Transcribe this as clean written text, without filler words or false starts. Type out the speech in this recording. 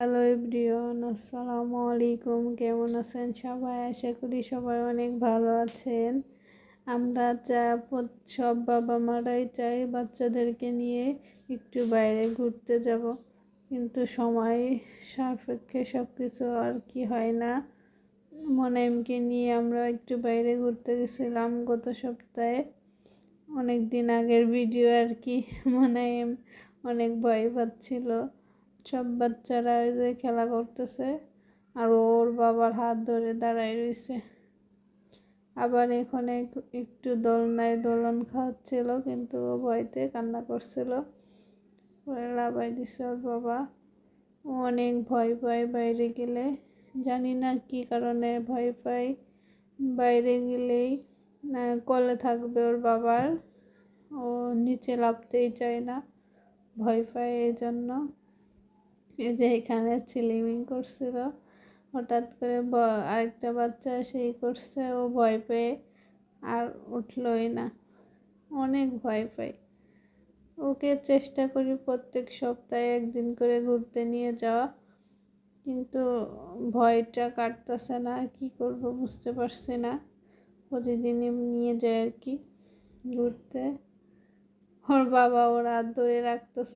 Hello everyone, আসসালামু আলাইকুম। কেমন আছেন সবাই? আশা করি সবাই অনেক ভালো আছেন। আমরা সব বাবা মারাই চাই বাচ্চাদেরকে নিয়ে একটু বাইরে ঘুরতে যাব, কিন্তু সময় সাপেক্ষে সব কিছু আর কি হয় না। মনাইমকে নিয়ে আমরা একটু বাইরে ঘুরতে গেছিলাম গত সপ্তাহে। অনেক দিন আগের ভিডিও আর কি। মনাইম অনেক ভয় পাচ্ছিল। সব বাচ্চারা ওই যে খেলা করতেছে আর ওর বাবার হাত ধরে দাঁড়ায় রয়েছে। আবার এখানে একটু দোলনায় দোলন খাওয়াচ্ছিল, কিন্তু ও ভয়তে কান্না করছিল। পরে লাফাই দিছে ওর বাবা। ও অনেক ভয় পায় বাইরে গেলে, জানি না কি কারণে ভয় পায়। বাইরে গেলেই কোলে থাকবে ওর বাবার, ও নিচে নামতেই চায় না, ভয় পায়। এই জন্য এই যে এখানে চিলিমিং করছিল, হঠাৎ করে আরেকটা বাচ্চা সেই করছে, ও ভয় পেয়ে আর উঠলই না, অনেক ভয় পায়। ওকে চেষ্টা করি প্রত্যেক সপ্তাহে একদিন করে ঘুরতে নিয়ে যাওয়া, কিন্তু ভয়টা কাটতেছে না। কি করব বুঝতে পারছি না। প্রতিদিনই নিয়ে যায় আর কি ঘুরতে। ওর বাবা ওর হাত ধরে রাখতেছে।